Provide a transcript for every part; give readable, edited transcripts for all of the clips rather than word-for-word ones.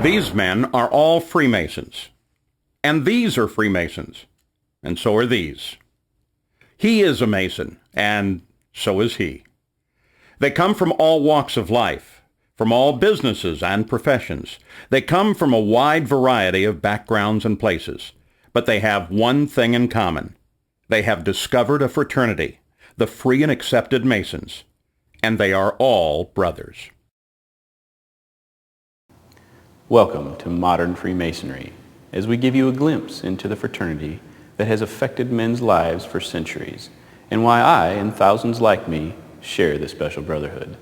These men are all Freemasons. And these are Freemasons. And so are these. He is a Mason, and so is he. They come from all walks of life, from all businesses and professions. They come from a wide variety of backgrounds and places. But they have one thing in common. They have discovered a fraternity, the Free and Accepted Masons, and they are all brothers. Welcome to Modern Freemasonry, as we give you a glimpse into the fraternity that has affected men's lives for centuries, and why I and thousands like me share this special brotherhood.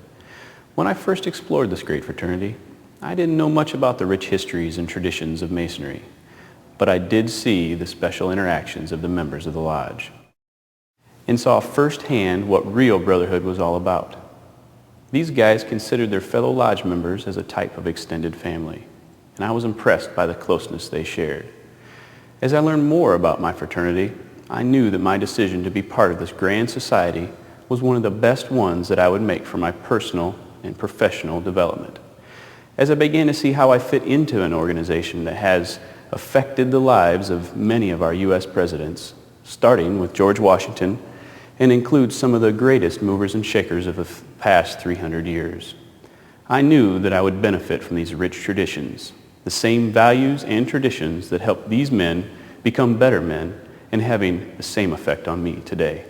When I first explored this great fraternity, I didn't know much about the rich histories and traditions of Masonry, but I did see the special interactions of the members of the lodge, and saw firsthand what real brotherhood was all about. These guys considered their fellow lodge members as a type of extended family, and I was impressed by the closeness they shared. As I learned more about my fraternity, I knew that my decision to be part of this grand society was one of the best ones that I would make for my personal and professional development. As I began to see how I fit into an organization that has affected the lives of many of our U.S. presidents, starting with George Washington, and includes some of the greatest movers and shakers of the past 300 years, I knew that I would benefit from these rich traditions, the same values and traditions that helped these men become better men, and having the same effect on me today.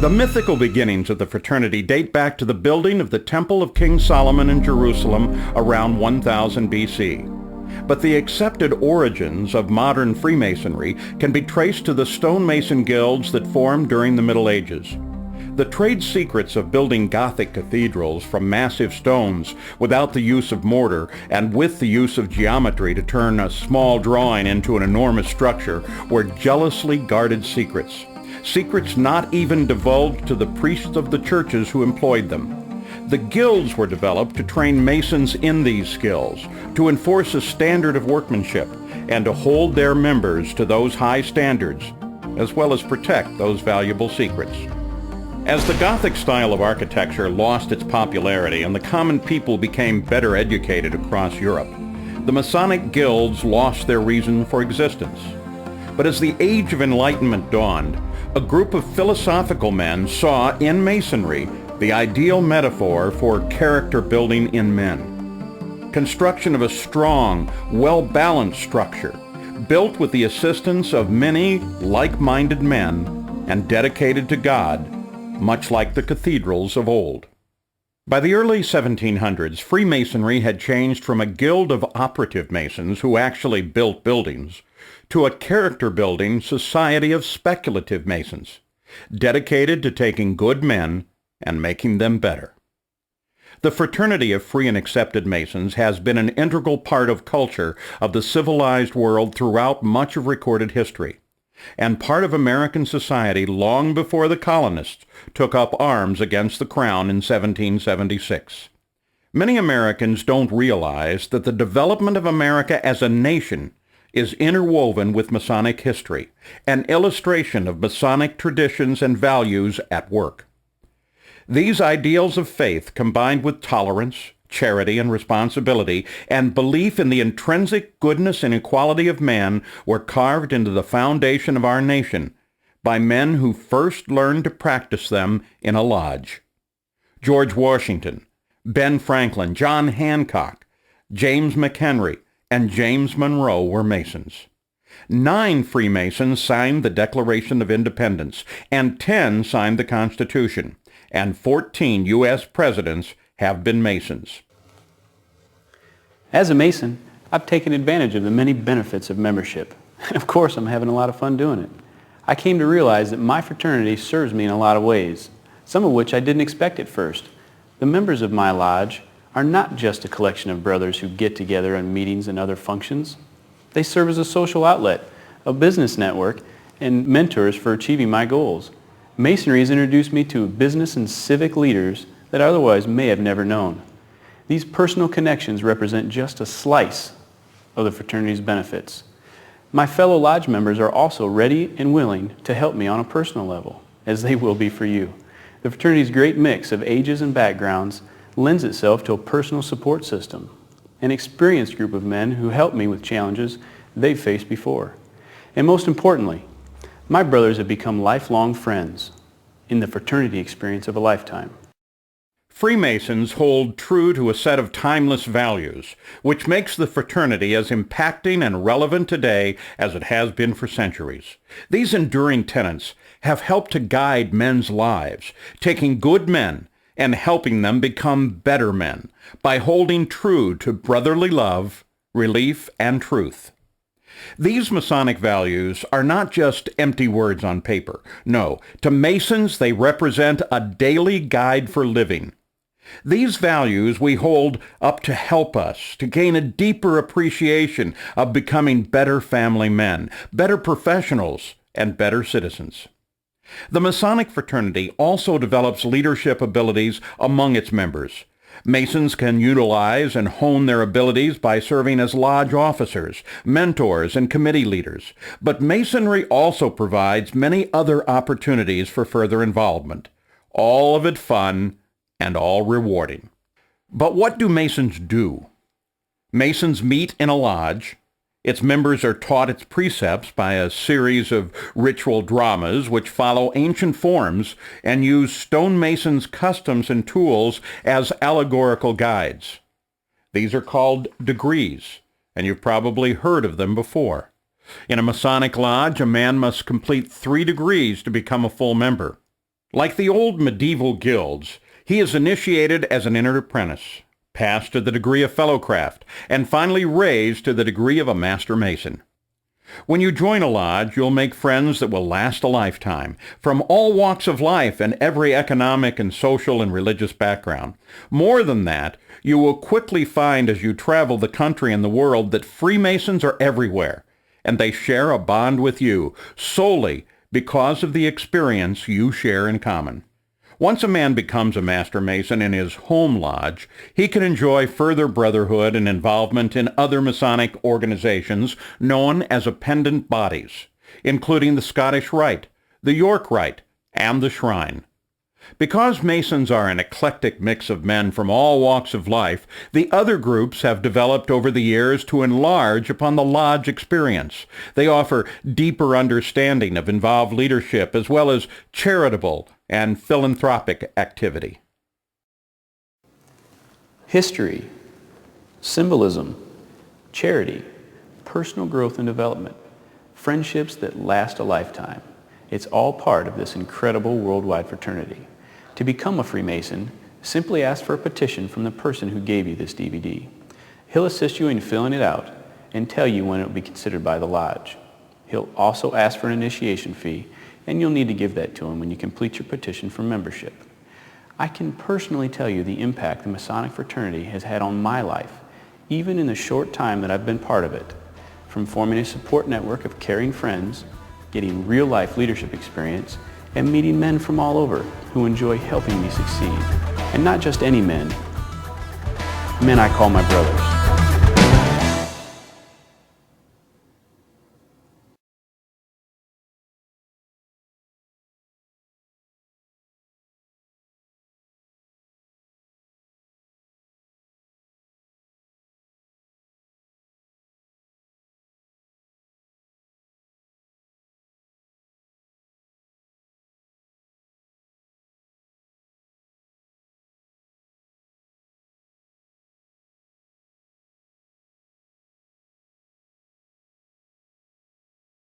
The mythical beginnings of the fraternity date back to the building of the Temple of King Solomon in Jerusalem around 1000 B.C. But the accepted origins of modern Freemasonry can be traced to the stonemason guilds that formed during the Middle Ages. The trade secrets of building Gothic cathedrals from massive stones without the use of mortar and with the use of geometry to turn a small drawing into an enormous structure were jealously guarded secrets. Secrets not even divulged to the priests of the churches who employed them. The guilds were developed to train masons in these skills, to enforce a standard of workmanship, and to hold their members to those high standards, as well as protect those valuable secrets. As the Gothic style of architecture lost its popularity and the common people became better educated across Europe, the Masonic guilds lost their reason for existence. But as the Age of Enlightenment dawned, a group of philosophical men saw in Masonry the ideal metaphor for character building in men. Construction of a strong, well-balanced structure, built with the assistance of many like-minded men and dedicated to God, much like the cathedrals of old. By the early 1700s, Freemasonry had changed from a guild of operative masons who actually built buildings to a character-building society of speculative masons, dedicated to taking good men and making them better. The fraternity of Free and Accepted Masons has been an integral part of culture of the civilized world throughout much of recorded history, and part of American society long before the colonists took up arms against the Crown in 1776. Many Americans don't realize that the development of America as a nation is interwoven with Masonic history, an illustration of Masonic traditions and values at work. These ideals of faith, combined with tolerance, charity and responsibility, and belief in the intrinsic goodness and equality of man, were carved into the foundation of our nation by men who first learned to practice them in a lodge. George Washington, Ben Franklin, John Hancock, James McHenry, and James Monroe were Masons. 9 Freemasons signed the Declaration of Independence, and 10 signed the Constitution, and 14 U.S. presidents have been Masons. As a Mason, I've taken advantage of the many benefits of membership. Of course, I'm having a lot of fun doing it. I came to realize that my fraternity serves me in a lot of ways, some of which I didn't expect at first. The members of my lodge are not just a collection of brothers who get together on meetings and other functions. They serve as a social outlet, a business network, and mentors for achieving my goals. Masonry has introduced me to business and civic leaders that I otherwise may have never known. These personal connections represent just a slice of the fraternity's benefits. My fellow lodge members are also ready and willing to help me on a personal level, as they will be for you. The The fraternity's great mix of ages and backgrounds lends itself to a personal support system, an experienced group of men who help me with challenges they've faced before. And most importantly, my brothers have become lifelong friends in the fraternity experience of a lifetime. Freemasons hold true to a set of timeless values, which makes the fraternity as impacting and relevant today as it has been for centuries. These enduring tenets have helped to guide men's lives, taking good men and helping them become better men by holding true to brotherly love, relief, and truth. These Masonic values are not just empty words on paper. No, to Masons they represent a daily guide for living. These values we hold up to help us to gain a deeper appreciation of becoming better family men, better professionals, and better citizens. The Masonic fraternity also develops leadership abilities among its members. Masons can utilize and hone their abilities by serving as lodge officers, mentors, and committee leaders. But Masonry also provides many other opportunities for further involvement, all of it fun and all rewarding. But what do Masons do? Masons meet in a lodge. Its members are taught its precepts by a series of ritual dramas which follow ancient forms and use stonemasons' customs and tools as allegorical guides. These are called degrees, and you've probably heard of them before. In a Masonic lodge, a man must complete 3 degrees to become a full member. Like the old medieval guilds, he is initiated as an entered apprentice, passed to the degree of fellowcraft, and finally raised to the degree of a master mason. When you join a lodge, you'll make friends that will last a lifetime, from all walks of life and every economic and social and religious background. More than that, you will quickly find as you travel the country and the world that Freemasons are everywhere, and they share a bond with you solely because of the experience you share in common. Once a man becomes a Master Mason in his home lodge, he can enjoy further brotherhood and involvement in other Masonic organizations known as appendant bodies, including the Scottish Rite, the York Rite, and the Shrine. Because Masons are an eclectic mix of men from all walks of life, the other groups have developed over the years to enlarge upon the lodge experience. They offer deeper understanding of involved leadership as well as charitable and philanthropic activity. History, symbolism, charity, personal growth and development, friendships that last a lifetime. It's all part of this incredible worldwide fraternity. To become a Freemason, simply ask for a petition from the person who gave you this DVD. He'll assist you in filling it out and tell you when it will be considered by the lodge. He'll also ask for an initiation fee, and you'll need to give that to him when you complete your petition for membership. I can personally tell you the impact the Masonic fraternity has had on my life, even in the short time that I've been part of it, from forming a support network of caring friends, getting real-life leadership experience, and meeting men from all over who enjoy helping me succeed. And not just any men, men I call my brothers.